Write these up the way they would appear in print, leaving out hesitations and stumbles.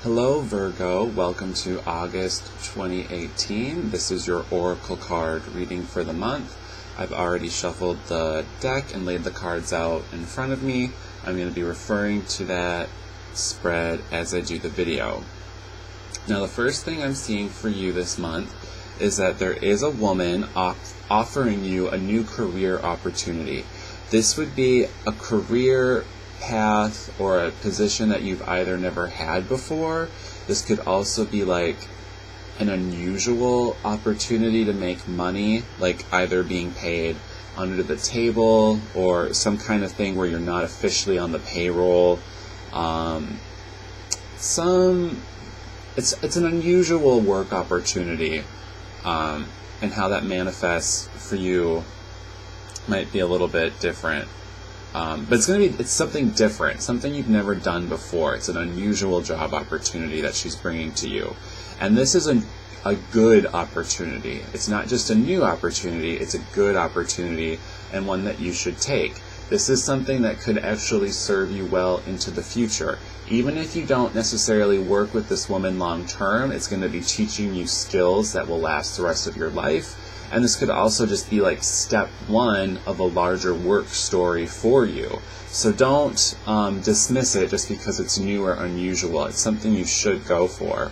Hello Virgo, welcome to August 2018. This is your oracle card reading for the month. I've already shuffled the deck and laid the cards out in front of me. I'm going to be referring to that spread as I do the video. Now the first thing I'm seeing for you this month is that there is a woman offering you a new career opportunity. This would be a career path or a position that you've either never had before. This could also be like an unusual opportunity to make money, like either being paid under the table or some kind of thing where you're not officially on the payroll. It's an unusual work opportunity, and how that manifests for you might be a little bit different. But it's something different, something you've never done before. It's an unusual job opportunity that she's bringing to you. And this is a good opportunity. It's not just a new opportunity, it's a good opportunity and one that you should take. This is something that could actually serve you well into the future. Even if you don't necessarily work with this woman long term, it's going to be teaching you skills that will last the rest of your life. And this could also just be like step one of a larger work story for you. So don't dismiss it just because it's new or unusual. It's something you should go for.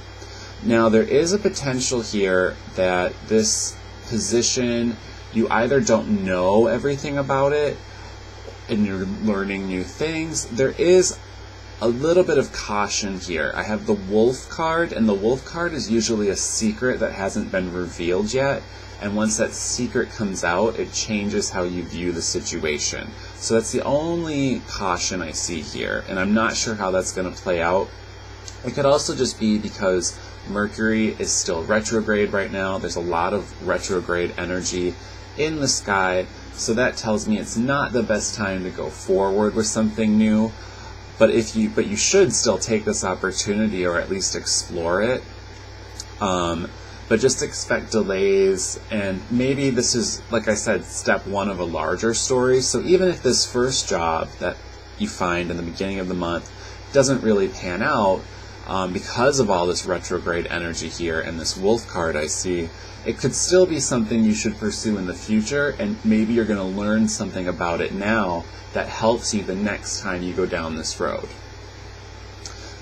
Now, there is a potential here that this position, you either don't know everything about it and you're learning new things. There is a little bit of caution here. I have the Wolf card, and the Wolf card is usually a secret that hasn't been revealed yet. And once that secret comes out, it changes how you view the situation. So that's the only caution I see here. And I'm not sure how that's going to play out. It could also just be because Mercury is still retrograde right now. There's a lot of retrograde energy in the sky. So that tells me it's not the best time to go forward with something new. But you should still take this opportunity or at least explore it. But just expect delays, and maybe this is, like I said, step one of a larger story. So even if this first job that you find in the beginning of the month doesn't really pan out, because of all this retrograde energy here and this Wolf card I see, it could still be something you should pursue in the future, and maybe you're going to learn something about it now that helps you the next time you go down this road.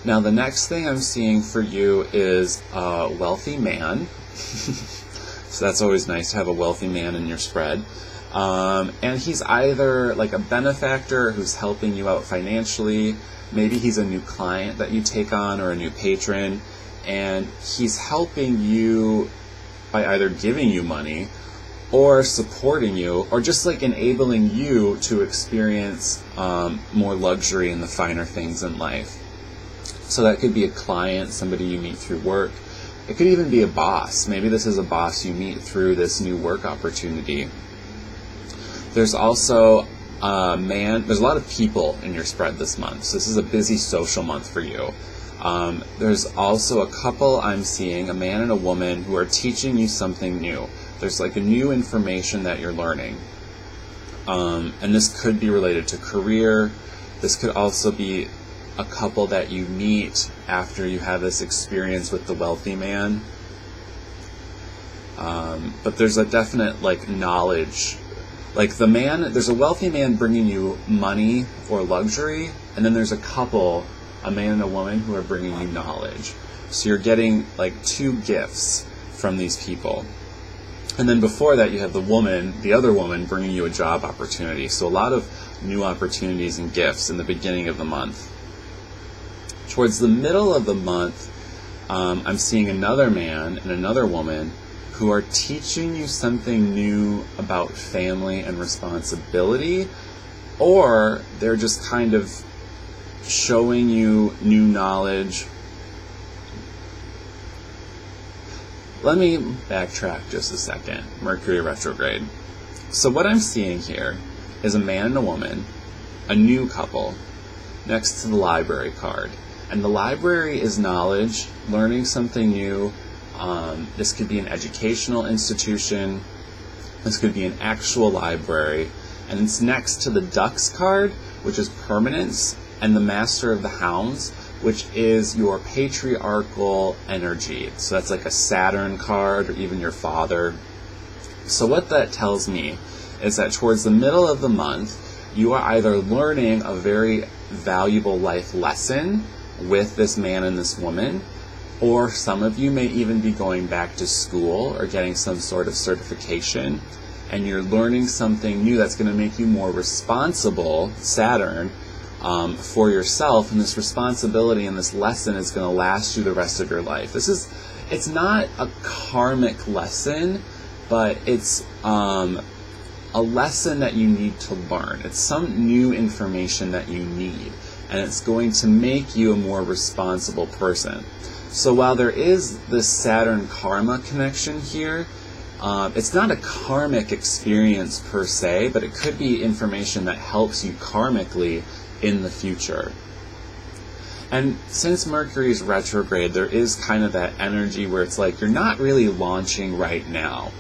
Now, the next thing I'm seeing for you is a wealthy man. So that's always nice to have a wealthy man in your spread. And he's either like a benefactor who's helping you out financially. Maybe he's a new client that you take on or a new patron. And he's helping you by either giving you money or supporting you, or just like enabling you to experience more luxury in the finer things in life. So that could be a client, somebody you meet through work. It could even be a boss. Maybe this is a boss you meet through this new work opportunity. There's also there's a lot of people in your spread this month. So this is a busy social month for you. There's also a couple I'm seeing, a man and a woman, who are teaching you something new. There's like a new information that you're learning. And this could be related to career. This could also be a couple that you meet after you have this experience with the wealthy man. But there's a definite like knowledge. Like the man, there's a wealthy man bringing you money or luxury, and then there's a couple, a man and a woman, who are bringing you knowledge. So you're getting like two gifts from these people. And then before that, you have the other woman bringing you a job opportunity. So a lot of new opportunities and gifts in the beginning of the month. Towards the middle of the month, I'm seeing another man and another woman who are teaching you something new about family and responsibility, or they're just kind of showing you new knowledge. Let me backtrack just a second. Mercury retrograde. So what I'm seeing here is a man and a woman, a new couple, next to the library card. And the library is knowledge, learning something new. This could be an educational institution. This could be an actual library. And it's next to the Ducks card, which is permanence. and the Master of the Hounds, which is your patriarchal energy. So that's like a Saturn card, or even your father. So what that tells me is that towards the middle of the month, you are either learning a very valuable life lesson with this man and this woman, or some of you may even be going back to school or getting some sort of certification, and you're learning something new that's going to make you more responsible, Saturn, for yourself, and this responsibility and this lesson is going to last you the rest of your life. It's not a karmic lesson, but it's a lesson that you need to learn. It's some new information that you need, and it's going to make you a more responsible person. So while there is this Saturn karma connection here, it's not a karmic experience per se, but it could be information that helps you karmically in the future. And since Mercury is retrograde, there is kind of that energy where it's like you're not really launching right now,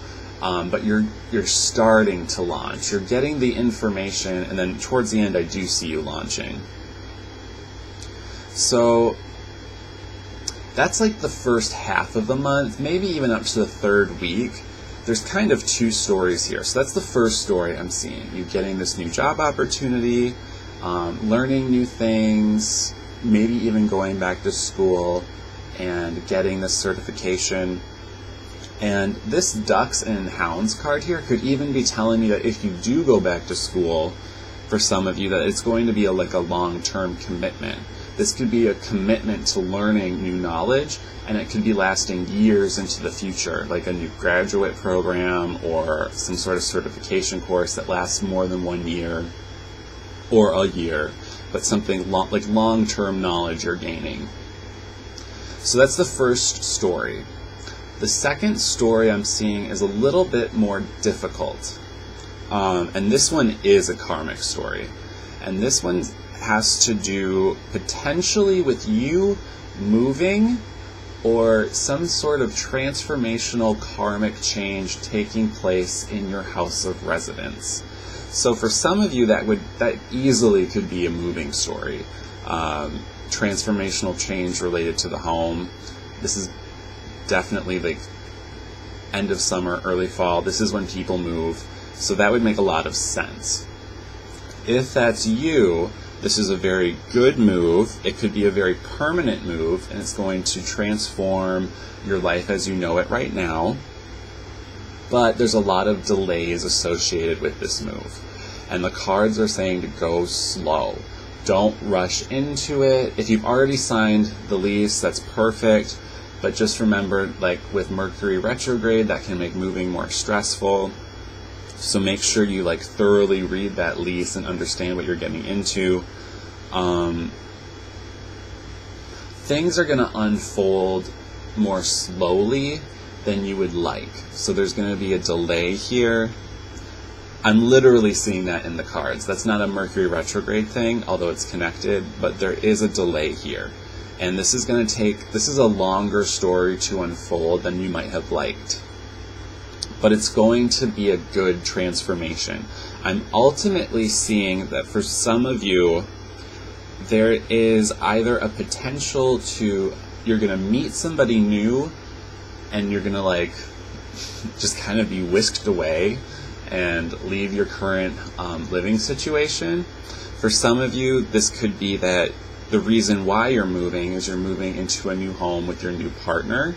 but you're starting to launch. You're getting the information, and then towards the end I do see you launching. So that's like the first half of the month, maybe even up to the third week. There's kind of two stories here. So that's the first story I'm seeing. You getting this new job opportunity, learning new things, maybe even going back to school and getting this certification. And this Ducks and Hounds card here could even be telling me that if you do go back to school, for some of you, that it's going to be like a long-term commitment. This could be a commitment to learning new knowledge, and it could be lasting years into the future, like a new graduate program or some sort of certification course that lasts more than 1 year or a year, but something like long-term knowledge you're gaining. So that's the first story. The second story I'm seeing is a little bit more difficult, and this one is a karmic story, and this one has to do potentially with you moving or some sort of transformational karmic change taking place in your house of residence. So for some of you, that easily could be a moving story, transformational change related to the home. This is definitely like end of summer, early fall. This is when people move, so that would make a lot of sense. If that's you, this is a very good move. It could be a very permanent move, and it's going to transform your life as you know it right now. But there's a lot of delays associated with this move. And the cards are saying to go slow. Don't rush into it. If you've already signed the lease, that's perfect. But just remember, like with Mercury retrograde, that can make moving more stressful. So make sure you like thoroughly read that lease and understand what you're getting into. Things are going to unfold more slowly than you would like. So there's going to be a delay here. I'm literally seeing that in the cards. That's not a Mercury retrograde thing, although it's connected, but there is a delay here. And this is a longer story to unfold than you might have liked. But it's going to be a good transformation. I'm ultimately seeing that for some of you, there is either a potential you're going to meet somebody new and you're going to like just kind of be whisked away and leave your current living situation. For some of you, this could be that the reason why you're moving is you're moving into a new home with your new partner,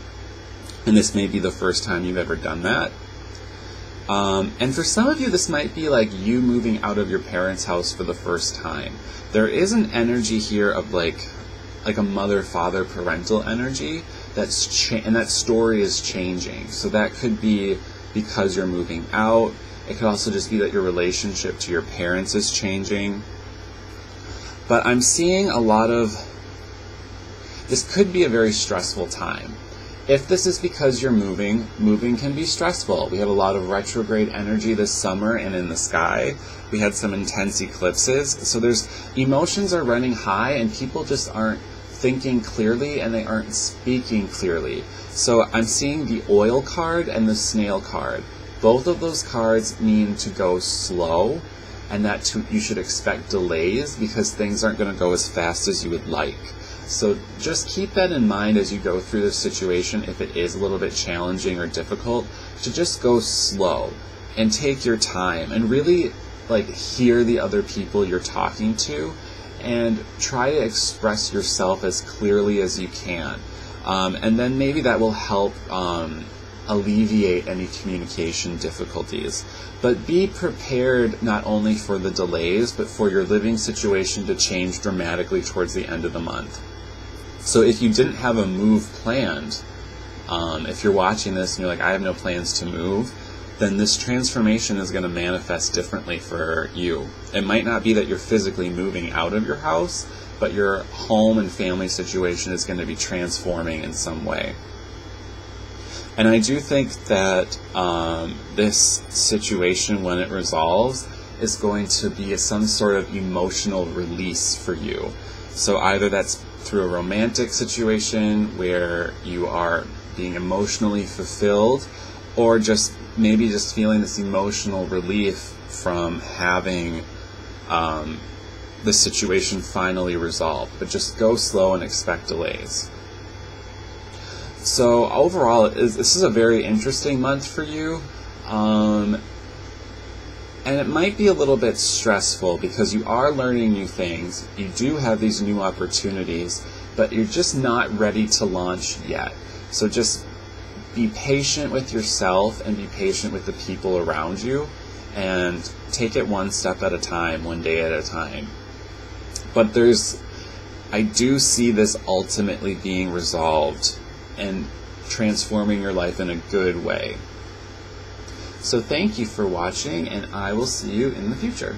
and this may be the first time you've ever done that. And for some of you, this might be like you moving out of your parents' house for the first time. There is an energy here of like a mother-father parental energy and that story is changing. So that could be because you're moving out. It could also just be that your relationship to your parents is changing. But I'm seeing this could be a very stressful time. If this is because you're moving can be stressful. We have a lot of retrograde energy this summer and in the sky. We had some intense eclipses. So emotions are running high and people just aren't thinking clearly and they aren't speaking clearly. So I'm seeing the oil card and the snail card. Both of those cards mean to go slow. and that you should expect delays because things aren't going to go as fast as you would like. So just keep that in mind as you go through this situation. If it is a little bit challenging or difficult, to just go slow and take your time and really hear the other people you're talking to and try to express yourself as clearly as you can. And then maybe that will help alleviate any communication difficulties. But be prepared not only for the delays, but for your living situation to change dramatically towards the end of the month. So if you didn't have a move planned, if you're watching this and you're like, I have no plans to move, then this transformation is going to manifest differently for you. It might not be that you're physically moving out of your house, but your home and family situation is going to be transforming in some way. And I do think that this situation, when it resolves, is going to be some sort of emotional release for you. So either that's through a romantic situation where you are being emotionally fulfilled, or just feeling this emotional relief from having the situation finally resolved. But just go slow and expect delays. So overall, this is a very interesting month for you. And it might be a little bit stressful because you are learning new things. You do have these new opportunities, but you're just not ready to launch yet. So just be patient with yourself and be patient with the people around you, and take it one step at a time, one day at a time. But I do see this ultimately being resolved and transforming your life in a good way. So thank you for watching, and I will see you in the future.